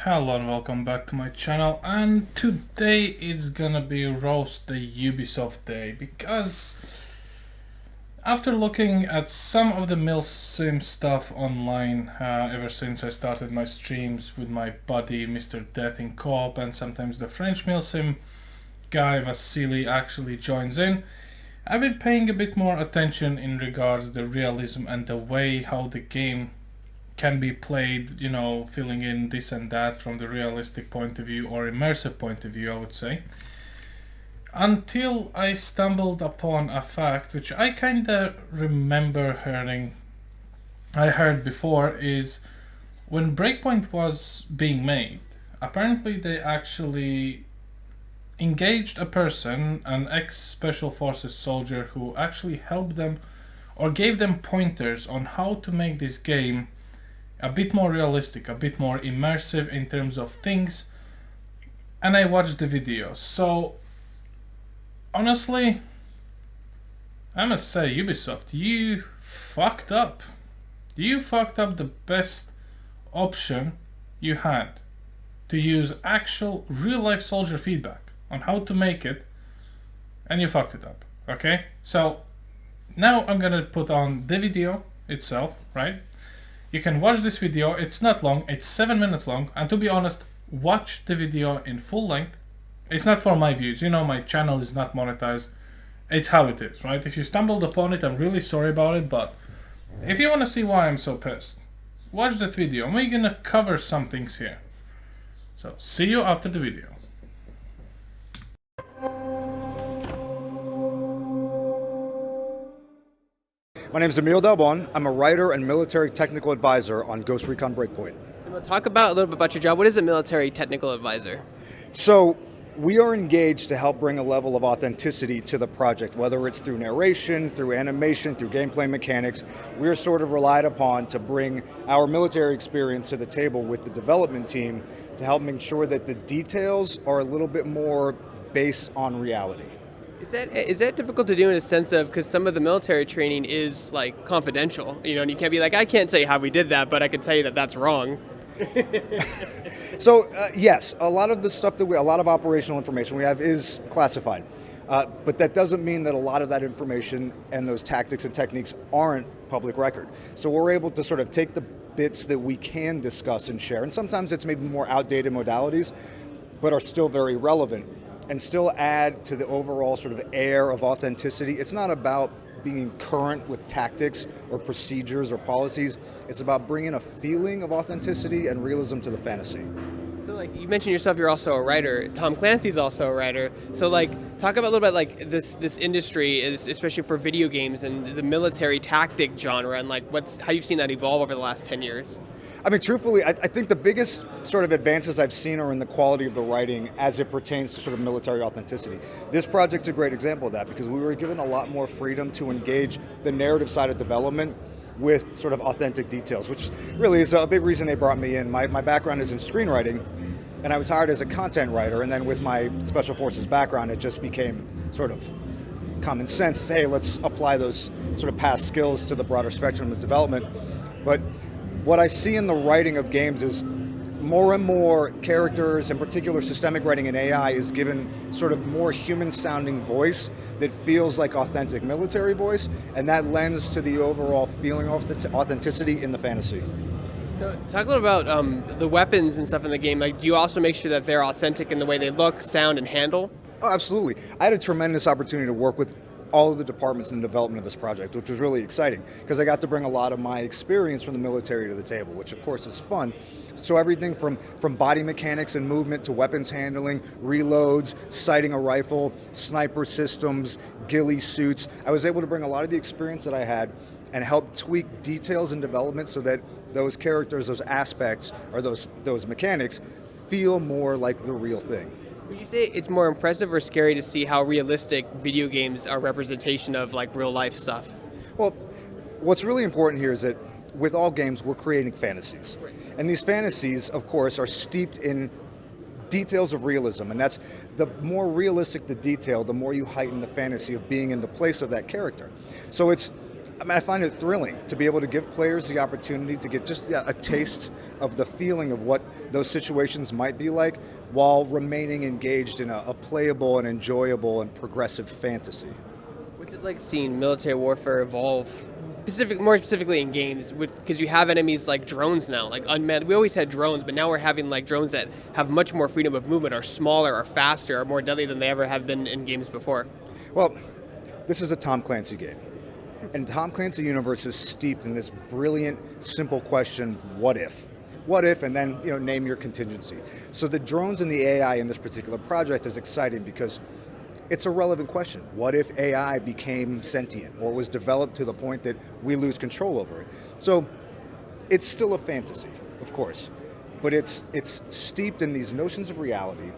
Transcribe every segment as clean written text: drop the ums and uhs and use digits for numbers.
Hello and welcome back to my channel, and today it's gonna be roast the Ubisoft day, because after looking at some of the milsim stuff online ever since I started my streams with my buddy Mr. Death in co-op, and sometimes the French milsim guy Vasily actually joins in, I've been paying a bit more attention in regards to the realism and the way how the game can be played, you know, filling in this and that from the realistic point of view or immersive point of view, I would say. Until I stumbled upon a fact which I kinda remember I heard before, is when Breakpoint was being made, apparently they actually engaged a person, an ex-Special Forces soldier, who actually helped them or gave them pointers on how to make this game a bit more realistic, a bit more immersive in terms of things, and I watched the videos. So honestly, I must say, Ubisoft, you fucked up. You fucked up the best option you had to use actual real-life soldier feedback on how to make it, and you fucked it up. Okay, so now I'm gonna put on the video itself, right? You can watch this video, it's not long, it's 7 minutes long, and to be honest, watch the video in full length. It's not for my views, you know, my channel is not monetized, it's how it is, right? If you stumbled upon it, I'm really sorry about it, but if you want to see why I'm so pissed, watch that video, and we're gonna cover some things here. So, see you after the video. My name is Emil Dalbon. I'm a writer and military technical advisor on GHOSTRECON Breakpoint. We'll talk about a little bit about your job. What is a military technical advisor? So we are engaged to help bring a level of authenticity to the project, whether it's through narration, through animation, through gameplay mechanics. We're sort of relied upon to bring our military experience to the table with the development team to help make sure that the details are a little bit more based on reality. Is that difficult to do in a sense of, because some of the military training is like confidential, you know, and you can't be like, I can't tell you how we did that, but I can tell you that that's wrong. So yes, a lot of the stuff a lot of operational information we have is classified, but that doesn't mean that a lot of that information and those tactics and techniques aren't public record. So we're able to sort of take the bits that we can discuss and share, and sometimes it's maybe more outdated modalities, but are still very relevant, and still add to the overall sort of air of authenticity. It's not about being current with tactics or procedures or policies. It's about bringing a feeling of authenticity and realism to the fantasy. So like you mentioned yourself, you're also a writer. Tom Clancy's also a writer. So like talk about a little bit like this industry, especially for video games and the military tactic genre, and like how you've seen that evolve over the last 10 years. I mean, truthfully, I think the biggest sort of advances I've seen are in the quality of the writing as it pertains to sort of military authenticity. This project's a great example of that, because we were given a lot more freedom to engage the narrative side of development with sort of authentic details, which really is a big reason they brought me in. My background is in screenwriting, and I was hired as a content writer, and then with my Special Forces background, it just became sort of common sense. Hey, let's apply those sort of past skills to the broader spectrum of development. But what I see in the writing of games is more and more characters, in particular systemic writing and AI, is given sort of more human-sounding voice that feels like authentic military voice, and that lends to the overall feeling of authenticity in the fantasy. So talk a little about the weapons and stuff in the game. Like, do you also make sure that they're authentic in the way they look, sound, and handle? Oh, absolutely. I had a tremendous opportunity to work with all of the departments in the development of this project, which was really exciting, because I got to bring a lot of my experience from the military to the table, which of course is fun. So everything from body mechanics and movement to weapons handling, reloads, sighting a rifle, sniper systems, ghillie suits. I was able to bring a lot of the experience that I had and help tweak details in development so that those characters, those aspects, or those mechanics feel more like the real thing. Would you say it's more impressive or scary to see how realistic video games are representation of like real life stuff? Well, what's really important here is that with all games, we're creating fantasies. Right. And these fantasies, of course, are steeped in details of realism, and that's the more realistic the detail, the more you heighten the fantasy of being in the place of that character. So it's I mean, I find it thrilling to be able to give players the opportunity to get just a taste of the feeling of what those situations might be like while remaining engaged in a playable and enjoyable and progressive fantasy. What's it like seeing military warfare evolve, more specifically in games, because you have enemies like drones now, like unmanned. We always had drones, but now we're having like drones that have much more freedom of movement, are smaller, are faster, are more deadly than they ever have been in games before. Well, this is a Tom Clancy game. And Tom Clancy universe is steeped in this brilliant, simple question, what if? What if, and then name your contingency. So the drones and the AI in this particular project is exciting because it's a relevant question. What if AI became sentient or was developed to the point that we lose control over it? So it's still a fantasy, of course, but it's steeped in these notions of reality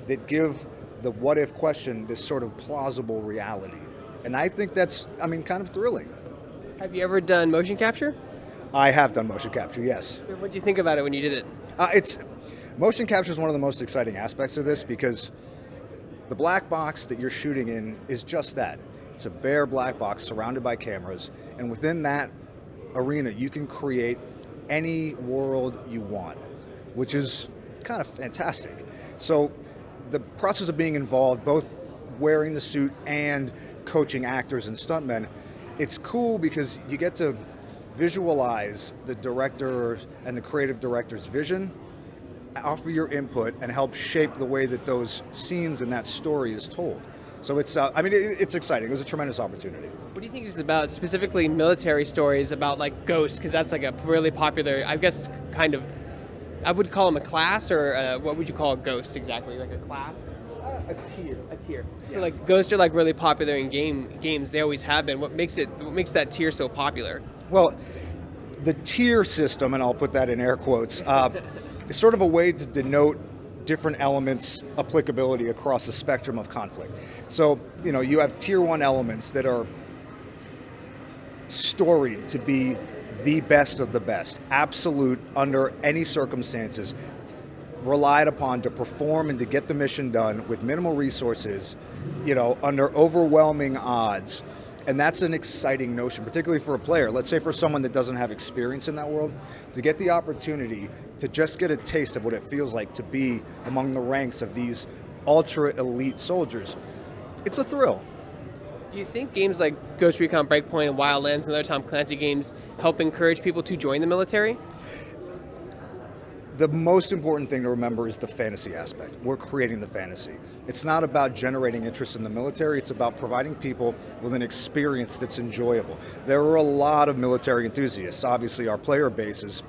that give the what if question this sort of plausible reality. And I think that's, kind of thrilling. Have you ever done motion capture? I have done motion capture, yes. What did you think about it when you did it? Motion capture is one of the most exciting aspects of this because the black box that you're shooting in is just that. It's a bare black box surrounded by cameras, and within that arena you can create any world you want, which is kind of fantastic. So the process of being involved, both wearing the suit and coaching actors and stuntmen, it's cool because you get to visualize the director and the creative director's vision, offer your input, and help shape the way that those scenes and that story is told. So it's, it's exciting. It was a tremendous opportunity. What do you think it's about, specifically military stories about like ghosts? Because that's like a really popular, I guess, kind of, I would call them a class, or what would you call a ghost exactly? Like a class? A tier. A tier. Yeah. So like ghosts are like really popular in games. They always have been. What makes that tier so popular? Well, the tier system, and I'll put that in air quotes, is sort of a way to denote different elements' applicability across the spectrum of conflict. So, you have tier 1 elements that are storied to be the best of the best, absolute under any circumstances, relied upon to perform and to get the mission done with minimal resources, under overwhelming odds. And that's an exciting notion, particularly for a player. Let's say for someone that doesn't have experience in that world, to get the opportunity to just get a taste of what it feels like to be among the ranks of these ultra elite soldiers. It's a thrill. Do you think games like Ghost Recon Breakpoint and Wildlands and other Tom Clancy games help encourage people to join the military? The most important thing to remember is the fantasy aspect. We're creating the fantasy. It's not about generating interest in the military, it's about providing people with an experience that's enjoyable. There are a lot of military enthusiasts. Obviously, our player base is,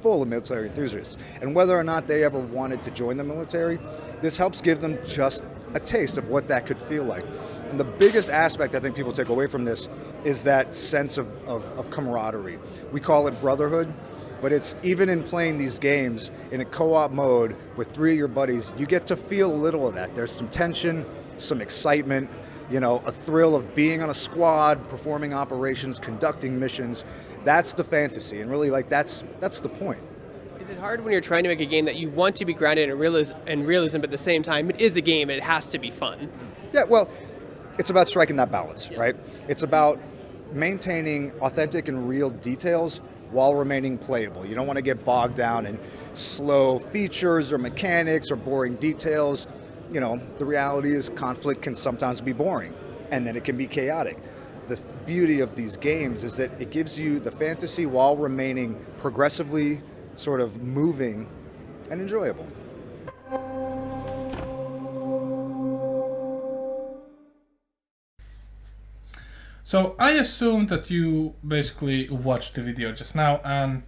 full of military enthusiasts. And whether or not they ever wanted to join the military, this helps give them just a taste of what that could feel like. And the biggest aspect I think people take away from this is that sense of camaraderie. We call it brotherhood. But it's even in playing these games in a co-op mode with 3 of your buddies, you get to feel a little of that. There's some tension, some excitement, a thrill of being on a squad, performing operations, conducting missions. That's the fantasy, and really, that's the point. Is it hard when you're trying to make a game that you want to be grounded in realism, but at the same time, it is a game and it has to be fun? Yeah, well, it's about striking that balance, right? It's about maintaining authentic and real details while remaining playable. You don't want to get bogged down in slow features or mechanics or boring details. The reality is conflict can sometimes be boring, and then it can be chaotic. The beauty of these games is that it gives you the fantasy while remaining progressively sort of moving and enjoyable. So I assume that you basically watched the video just now, and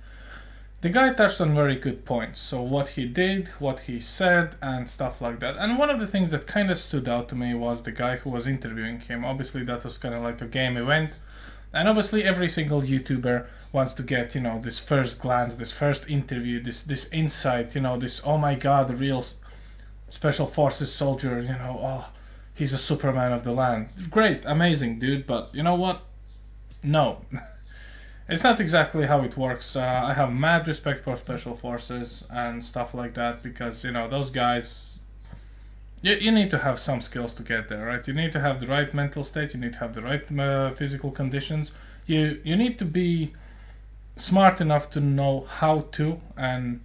the guy touched on very good points. So what he did, what he said, and stuff like that. And one of the things that kind of stood out to me was the guy who was interviewing him. Obviously that was kind of like a game event. And obviously every single YouTuber wants to get, this first glance, this first interview, this insight, this, oh my god, the real special forces soldier, oh, he's a Superman of the land. Great, amazing, dude, but you know what? No. It's not exactly how it works. I have mad respect for special forces and stuff like that because, those guys, you need to have some skills to get there, right? You need to have the right mental state, you need to have the right physical conditions, You need to be smart enough to know how to, and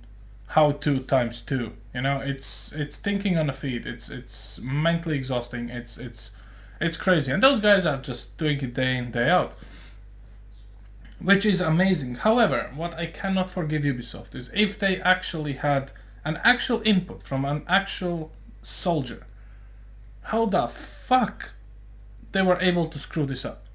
how to times two. You know, it's thinking on a feet. It's mentally exhausting. It's crazy, and those guys are just doing it day in day out, which is amazing. However, what I cannot forgive Ubisoft is if they actually had an actual input from an actual soldier, how the fuck they were able to screw this up.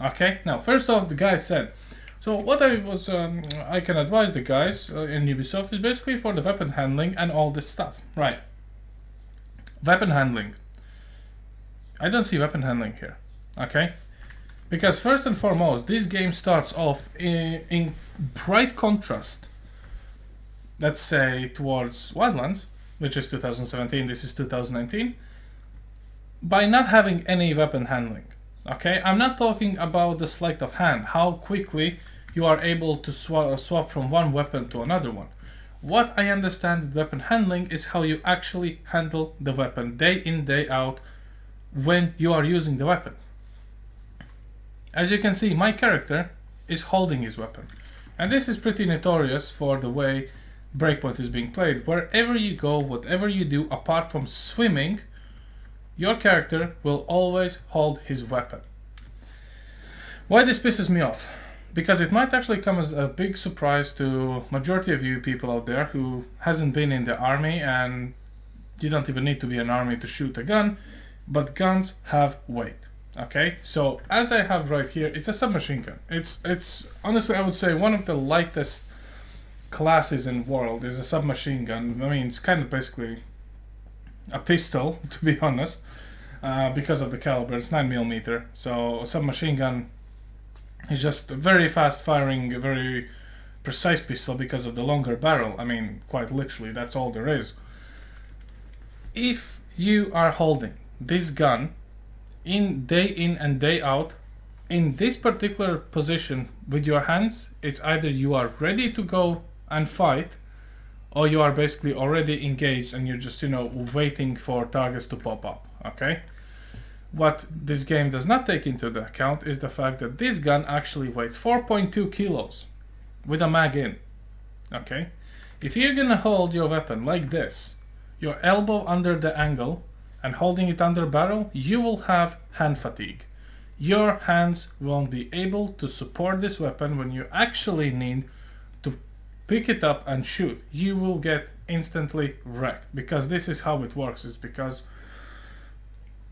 Okay, now first off, the guy said, so what I can advise the guys in Ubisoft is basically for the weapon handling and all this stuff. Right, weapon handling. I don't see weapon handling here. Okay, because first and foremost, this game starts off in bright contrast, let's say, towards Wildlands, which is 2017, this is 2019, by not having any weapon handling. Okay, I'm not talking about the sleight of hand, how quickly you are able to swap from one weapon to another one. What I understand with weapon handling is how you actually handle the weapon day in, day out when you are using the weapon. As you can see, my character is holding his weapon. And this is pretty notorious for the way Breakpoint is being played. Wherever you go, whatever you do, apart from swimming, your character will always hold his weapon. Why this pisses me off? Because it might actually come as a big surprise to majority of you people out there who hasn't been in the army, and you don't even need to be an army to shoot a gun, but guns have weight. Okay, so as I have right here, it's a submachine gun. It's honestly, I would say, one of the lightest classes in the world is a submachine gun. I mean, it's kind of basically a pistol, to be honest, because of the caliber. It's 9mm, so a submachine gun is just a very fast firing, a very precise pistol because of the longer barrel. I mean, quite literally, that's all there is. If you are holding this gun in and day out in this particular position with your hands, it's either you are ready to go and fight, or you are basically already engaged and you're just, you know, waiting for targets to pop up. Okay, what this game does not take into the account is the fact that this gun actually weighs 4.2 kilos with a mag in. Okay, if you're gonna hold your weapon like this, your elbow under the angle and holding it under barrel, you will have hand fatigue. Your hands won't be able to support this weapon when you actually need to pick it up and shoot. You will get instantly wrecked, because this is how it works. Is because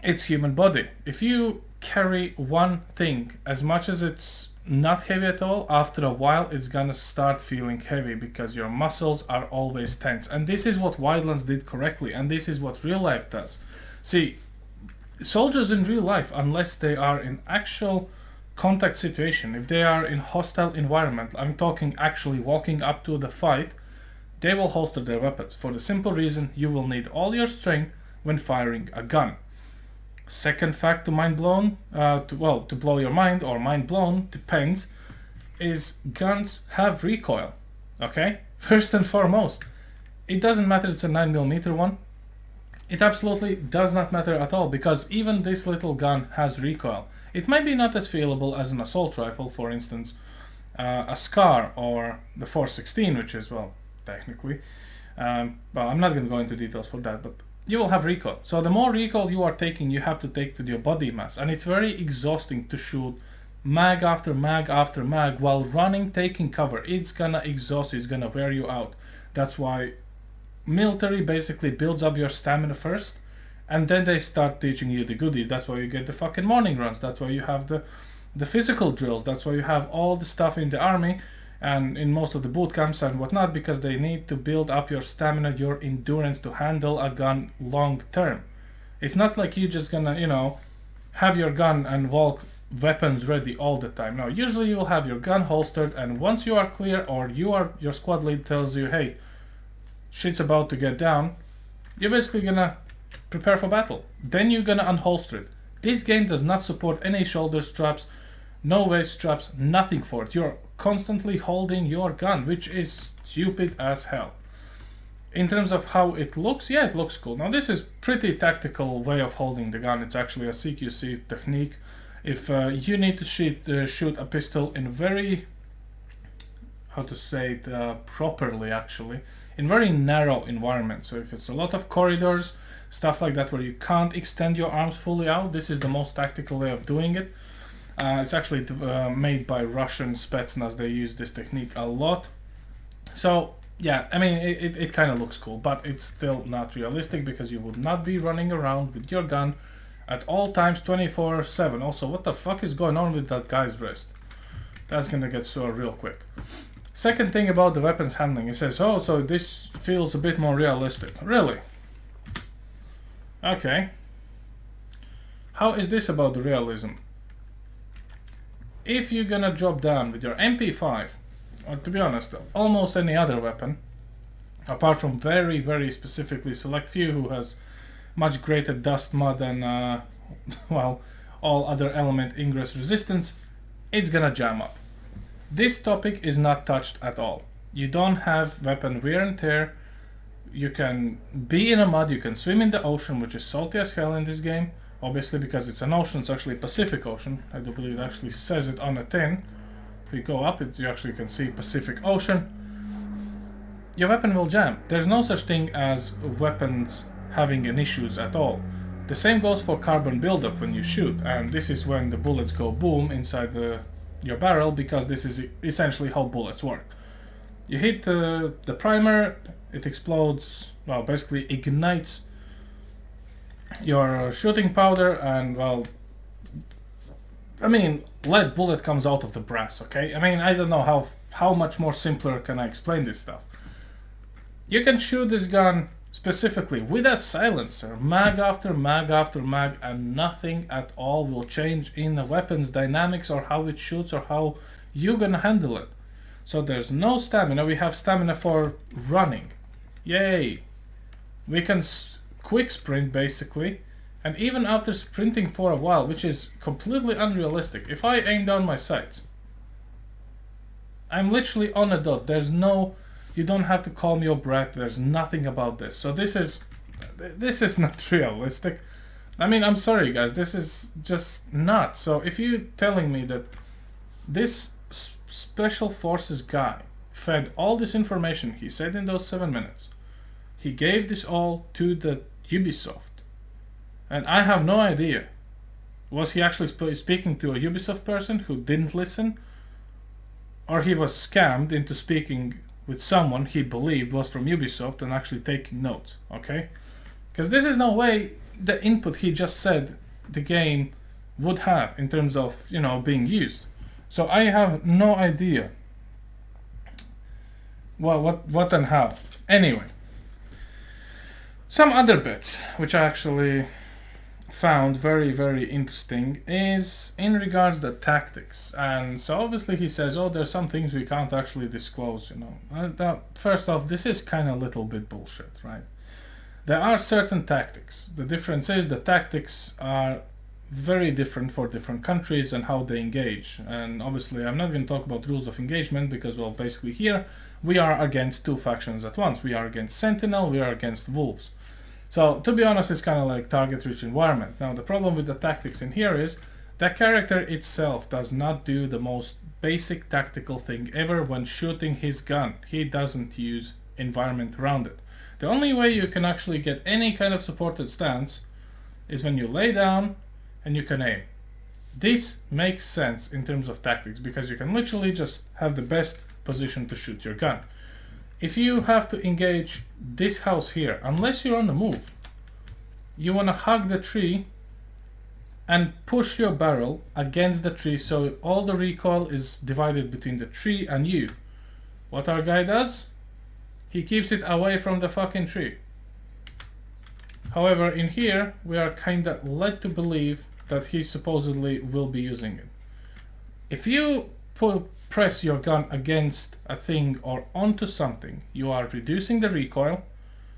it's human body. If you carry one thing, as much as it's not heavy at all, after a while it's gonna start feeling heavy because your muscles are always tense. And this is what Wildlands did correctly, and this is what real life does. See, soldiers in real life, unless they are in actual contact situation, if they are in hostile environment, I'm talking actually walking up to the fight, they will holster their weapons for the simple reason you will need all your strength when firing a gun. Second fact to mind blown, to blow your mind, or mind blown, depends, is guns have recoil. Okay, first and foremost, it doesn't matter it's a 9mm one. It absolutely does not matter at all, because even this little gun has recoil. It might be not as feelable as an assault rifle, for instance, a SCAR or the 416, which is, well, technically. Well, I'm not going to go into details for that, but you will have recoil. So the more recoil you are taking, you have to take with your body mass. And it's very exhausting to shoot mag after mag after mag while running, taking cover. It's gonna exhaust you, it's gonna wear you out. That's why military basically builds up your stamina first, and then they start teaching you the goodies. That's why you get the fucking morning runs. That's why you have the physical drills. That's why you have all the stuff in the army and in most of the boot camps and whatnot, because they need to build up your stamina, your endurance to handle a gun long term. It's not like you just gonna, you know, have your gun and walk weapons ready all the time. No, usually you will have your gun holstered, and once you are clear, or your squad lead tells you, hey, shit's about to get down, you're basically gonna prepare for battle. Then you're gonna unholster it. This game does not support any shoulder straps, no waist straps, nothing for it. You're constantly holding your gun, which is stupid as hell. In terms of how it looks, yeah, it looks cool. Now this is pretty tactical way of holding the gun. It's actually a CQC technique. If you need to shoot a pistol in very, how to say it properly actually, in very narrow environments. So if it's a lot of corridors, stuff like that, where you can't extend your arms fully out, this is the most tactical way of doing it. It's actually made by Russian Spetsnaz. They use this technique a lot. So yeah, I mean, it kind of looks cool, but it's still not realistic, because you would not be running around with your gun at all times 24/7. Also, what the fuck is going on with that guy's wrist? That's gonna get sore real quick. Second thing about the weapons handling, it says, oh, so this feels a bit more realistic. Really? Okay. How is this about the realism? If you're gonna drop down with your MP5, or to be honest, almost any other weapon, apart from very, very specifically select few who has much greater dust, mud and, well, all other element ingress resistance, it's gonna jam up. This topic is not touched at all. You don't have weapon wear and tear. You can be in a mud, you can swim in the ocean, which is salty as hell in this game. Obviously, because it's an ocean, it's actually Pacific Ocean. I do believe it actually says it on the tin. If you go up, you actually can see Pacific Ocean. Your weapon will jam. There's no such thing as weapons having an issues at all. The same goes for carbon buildup when you shoot, and this is when the bullets go boom inside your barrel, because this is essentially how bullets work. You hit the primer, it explodes, well, basically ignites your shooting powder, and, well, I mean, lead bullet comes out of the brass, okay? I mean, I don't know how much more simpler can I explain this stuff. You can shoot this gun specifically with a silencer, mag after mag after mag, and nothing at all will change in the weapon's dynamics or how it shoots or how you're gonna handle it. So there's no stamina. We have stamina for running. Yay! We can quick sprint basically, and even after sprinting for a while, which is completely unrealistic, if I aim down my sights, I'm literally on a dot. There's no, you don't have to calm your breath, there's nothing about this. So this is not realistic. I mean, I'm sorry guys, this is just not. So if you're telling me that this special forces guy fed all this information he said in those 7 minutes, he gave this all to the Ubisoft, and I have no idea, was he actually speaking to a Ubisoft person who didn't listen, or he was scammed into speaking with someone he believed was from Ubisoft and actually taking notes, okay? Because this is no way the input he just said the game would have in terms of, you know, being used. So I have no idea, well, what and how. Anyway, some other bits which I actually found very, very interesting is in regards to tactics. And so obviously he says, oh, there's some things we can't actually disclose, you know. First off, this is kind of a little bit bullshit, right? There are certain tactics. The difference is the tactics are very different for different countries and how they engage. And obviously I'm not going to talk about rules of engagement because, well, basically here we are against two factions at once. We are against Sentinel, we are against Wolves. So to be honest, it's kind of like target-rich environment. Now the problem with the tactics in here is that character itself does not do the most basic tactical thing ever when shooting his gun. He doesn't use environment around it. The only way you can actually get any kind of supported stance is when you lay down and you can aim. This makes sense in terms of tactics because you can literally just have the best position to shoot your gun. If you have to engage this house here, unless you're on the move, you want to hug the tree and push your barrel against the tree so all the recoil is divided between the tree and you. What our guy does? He keeps it away from the fucking tree. However, in here, we are kinda led to believe that he supposedly will be using it. If you press your gun against a thing or onto something, you are reducing the recoil,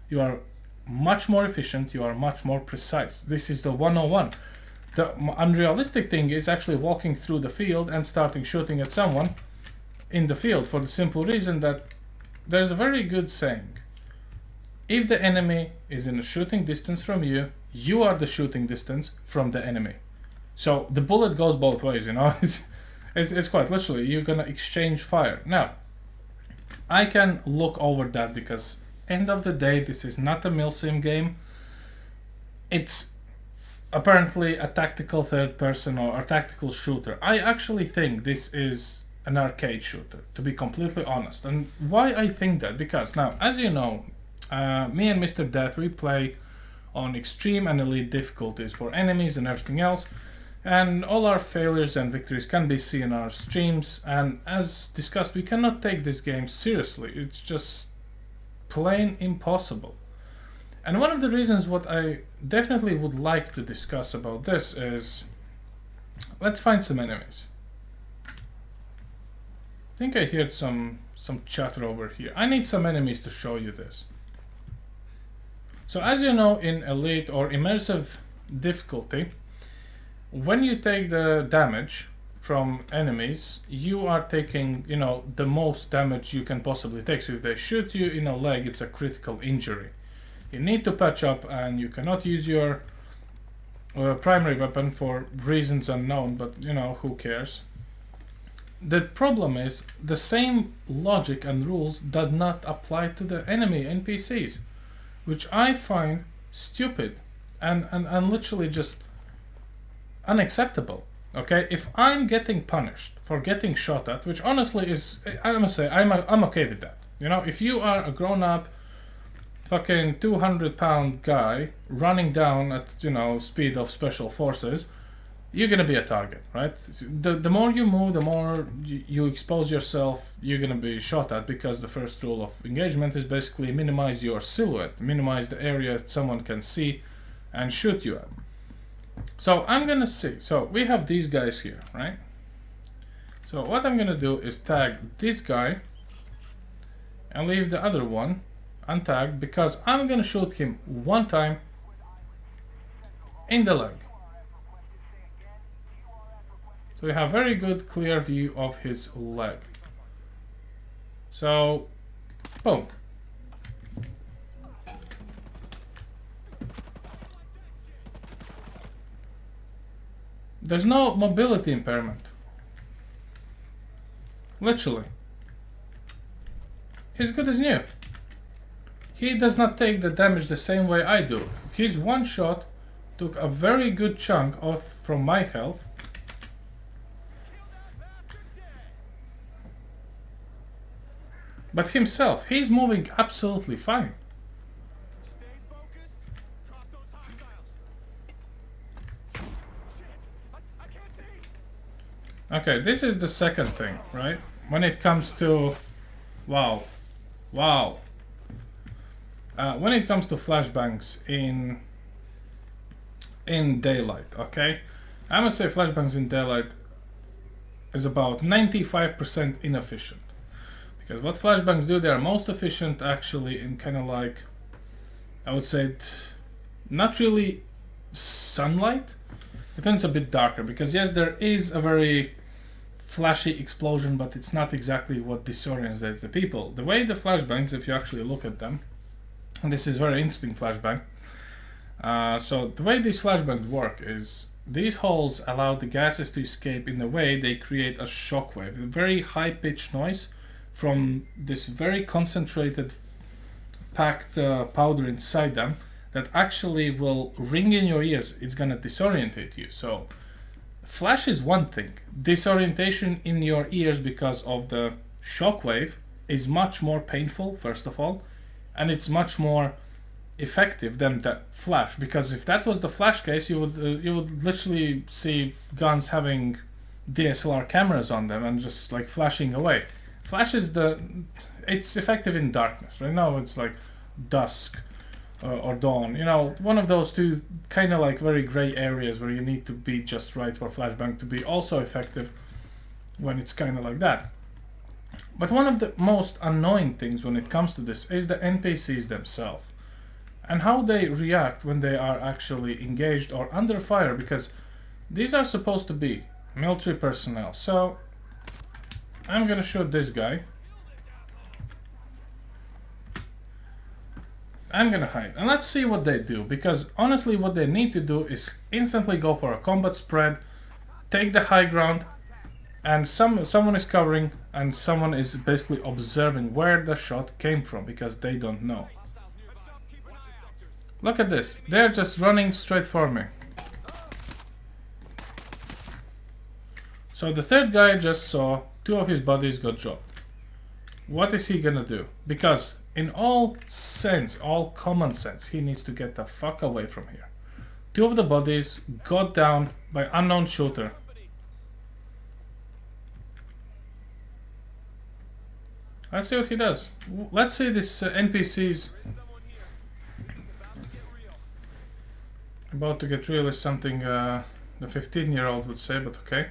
you are much more efficient, you are much more precise. This is the 101. The unrealistic thing is actually walking through the field and starting shooting at someone in the field, for the simple reason that there's a very good saying. If the enemy is in a shooting distance from you, you are the shooting distance from the enemy. So the bullet goes both ways, you know. It's quite literally, you're gonna exchange fire. Now, I can look over that because end of the day, this is not a milsim game. It's apparently a tactical third person or a tactical shooter. I actually think this is an arcade shooter, to be completely honest. And why I think that? Because now, as you know, me and Mr. Death, we play on extreme and elite difficulties for enemies and everything else. And all our failures and victories can be seen in our streams. And as discussed, we cannot take this game seriously. It's just plain impossible. And one of the reasons what I definitely would like to discuss about this is, let's find some enemies. I think I heard some chatter over here. I need some enemies to show you this. So as you know, in elite or immersive difficulty, when you take the damage from enemies, you are taking, you know, the most damage you can possibly take. So if they shoot you in a leg, it's a critical injury. You need to patch up, and you cannot use your primary weapon for reasons unknown, but you know, who cares. The problem is the same logic and rules does not apply to the enemy NPCs, which I find stupid and literally just unacceptable. Okay, if I'm getting punished for getting shot at, which honestly is, I must say, I'm okay with that. You know, if you are a grown-up fucking 200-pound guy running down at, you know, speed of special forces, you're gonna be a target, right? The more you move, the more you expose yourself, you're gonna be shot at, because the first rule of engagement is basically minimize your silhouette, minimize the area someone can see and shoot you at. So I'm gonna see, so we have these guys here, right? So what I'm gonna do is tag this guy and leave the other one untagged, because I'm gonna shoot him one time in the leg. So we have very good clear view of his leg. So boom. There's no mobility impairment. Literally. He's good as new. He does not take the damage the same way I do. His one shot took a very good chunk off from my health. But himself, he's moving absolutely fine. Okay, this is the second thing, right? When it comes to... Wow. When it comes to flashbangs in daylight, okay? I must say flashbangs in daylight is about 95% inefficient. Because what flashbangs do, they are most efficient actually in kind of like, I would say, not really sunlight. It turns a bit darker, because yes, there is a very flashy explosion, but it's not exactly what disorients the people. The way the flashbangs, if you actually look at them, and this is very interesting flashbang. So the way these flashbangs work is these holes allow the gases to escape in the way they create a shockwave, a very high-pitched noise from this very concentrated packed powder inside them that actually will ring in your ears. It's gonna disorientate you. So flash is one thing. Disorientation in your ears because of the shockwave is much more painful, first of all, and it's much more effective than that flash, because if that was the flash case, you would literally see guns having DSLR cameras on them and just like flashing away. Flash is it's effective in darkness. Right now it's like dusk or dawn, you know, one of those two kind of like very gray areas where you need to be just right for flashbang to be also effective when it's kind of like that. But one of the most annoying things when it comes to this is the NPCs themselves and how they react when they are actually engaged or under fire, because these are supposed to be military personnel. So I'm gonna shoot this guy. I'm gonna hide. And let's see what they do, because honestly what they need to do is instantly go for a combat spread, take the high ground, and someone is covering and someone is basically observing where the shot came from, because they don't know. Look at this. They're just running straight for me. So the third guy just saw 2 of his bodies got dropped. What is he gonna do? Because in all sense, all common sense, he needs to get the fuck away from here. 2 of the bodies got down by unknown shooter. Let's see what he does. Let's see this NPC's about to get real is something the 15-year-old would say, but okay.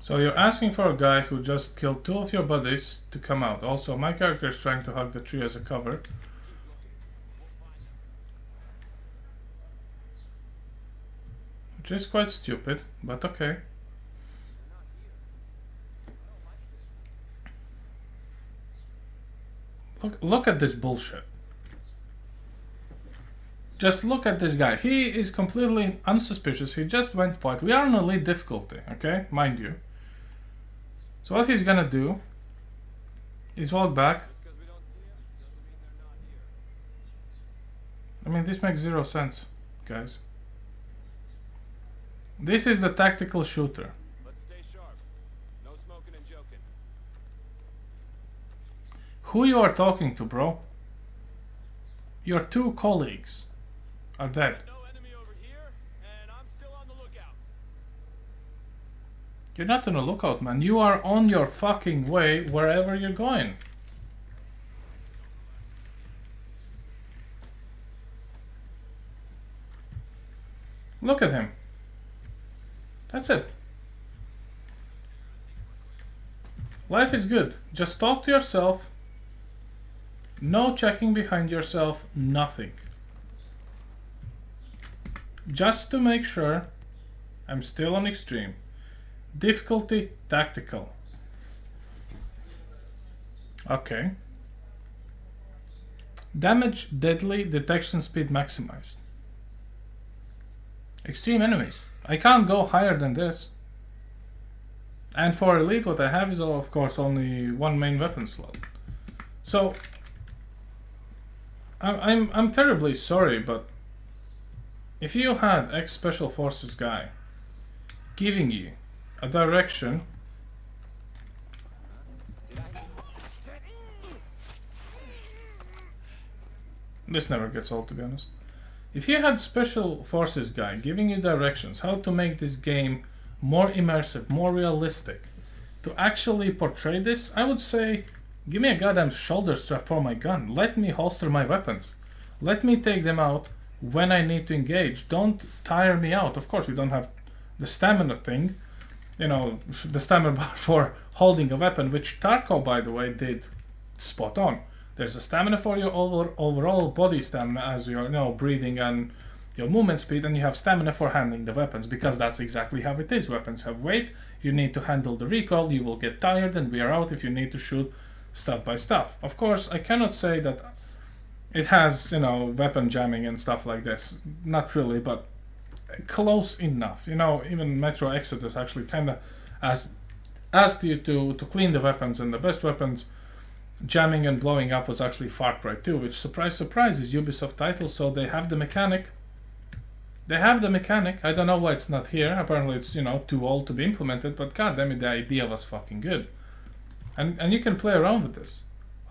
So you're asking for a guy who just killed 2 of your buddies to come out. Also, my character is trying to hug the tree as a cover. Which is quite stupid, but okay. Look at this bullshit. Just look at this guy. He is completely unsuspicious. He just went for it. We are on elite difficulty, okay? Mind you. So what he's gonna do is walk back. I mean, this makes 0 sense, guys. This is the tactical shooter. Let's stay sharp. No smoking and joking. Who you are talking to, bro? Your 2 colleagues are dead. No enemy over here, and I'm still on the lookout. You're not on a lookout, man. You are on your fucking way wherever you're going. Look at him. That's it. Life is good. Just talk to yourself. No checking behind yourself. Nothing. Just to make sure I'm still on extreme. Difficulty tactical. Okay. Damage deadly, detection speed maximized. Extreme enemies. I can't go higher than this. And for elite what I have is of course only 1 main weapon slot. So I'm terribly sorry, but if you had ex Special Forces guy giving you a direction, this never gets old, to be honest. If you had Special Forces guy giving you directions how to make this game more immersive, more realistic, to actually portray this, I would say give me a goddamn shoulder strap for my gun. Let me holster my weapons. Let me take them out when I need to engage. Don't tire me out. Of course we don't have the stamina thing, you know, the stamina bar for holding a weapon, which Tarko, by the way, did spot on. There's a stamina for your overall body stamina as your, you know, breathing and your movement speed, and you have stamina for handling the weapons, because that's exactly how it is. Weapons have weight, you need to handle the recoil, you will get tired and wear out if you need to shoot stuff by stuff. Of course, I cannot say that it has, you know, weapon jamming and stuff like this. Not really, but close enough. You know, even Metro Exodus actually kind of asked you to clean the weapons, and the best weapons jamming and blowing up was actually Far Cry 2, which, surprise surprise, is Ubisoft title, so they have the mechanic. They have the mechanic. I don't know why it's not here. Apparently it's, you know, too old to be implemented, but goddammit, the idea was fucking good. And you can play around with this.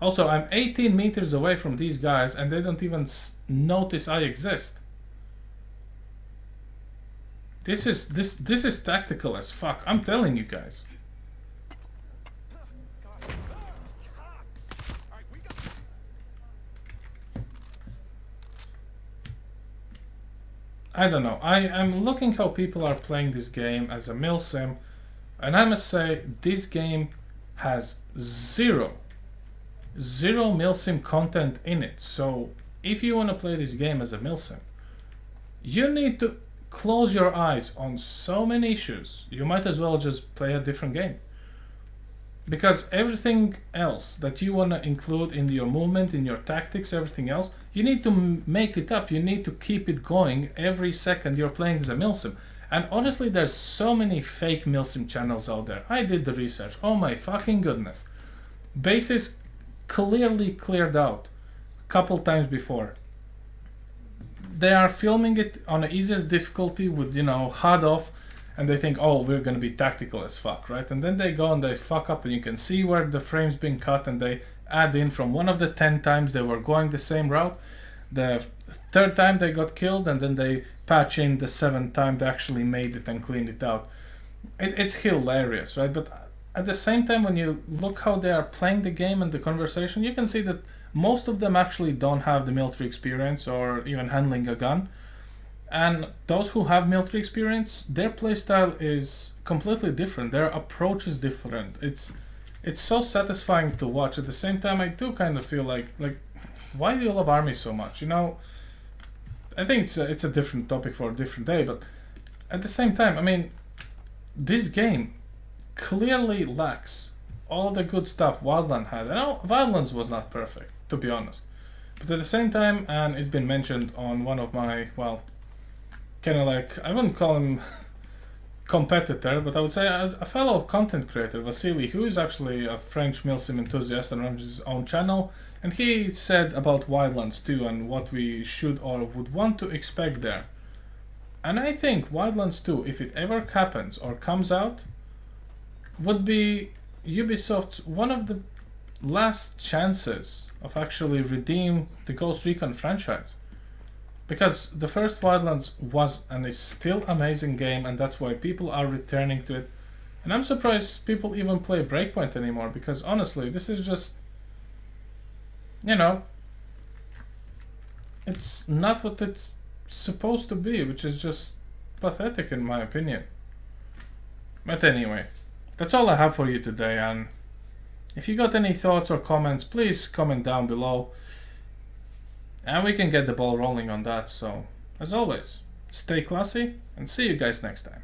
Also, I'm 18 meters away from these guys and they don't even notice I exist. This is tactical as fuck. I'm telling you guys. I don't know. I'm looking how people are playing this game as a milsim, and I must say this game has zero milsim content in it. So if you want to play this game as a milsim, you need to close your eyes on so many issues. You might as well just play a different game. Because everything else that you want to include in your movement, in your tactics, everything else, you need to make it up. You need to keep it going every second you're playing as a milsim. And honestly, there's so many fake milsim channels out there. I did the research. Oh my fucking goodness. Bases clearly cleared out a couple times before. They are filming it on the easiest difficulty with, HUD off, and they think, oh, we're gonna be tactical as fuck, right? And then they go and they fuck up, and you can see where the frame's been cut, and they add in from one of the 10 times they were going the same route, the third time they got killed, and then they patch in the 7th time they actually made it and cleaned it out. It's hilarious, right? But at the same time, when you look how they are playing the game and the conversation, you can see that most of them actually don't have the military experience or even handling a gun. And those who have military experience, their playstyle is completely different. Their approach is different. It's so satisfying to watch. At the same time, I do kind of feel like why do you love army so much? I think it's a different topic for a different day. But at the same time, I mean, this game clearly lacks all the good stuff Wildland had. I know Wildlands was not perfect, to be honest. But at the same time, and it's been mentioned on one of my, kind of like, I wouldn't call him competitor, but I would say a fellow content creator, Vasily, who is actually a French milsim enthusiast and runs his own channel, and he said about Wildlands 2 and what we should or would want to expect there. And I think Wildlands 2, if it ever happens or comes out, would be Ubisoft's one of the last chances of actually redeem the Ghost Recon franchise. Because the first Wildlands was and is still amazing game, and that's why people are returning to it. And I'm surprised people even play Breakpoint anymore, because honestly, this is just, it's not what it's supposed to be, which is just pathetic in my opinion. But anyway, that's all I have for you today, and if you got any thoughts or comments, please comment down below. And we can get the ball rolling on that. So, as always, stay classy and see you guys next time.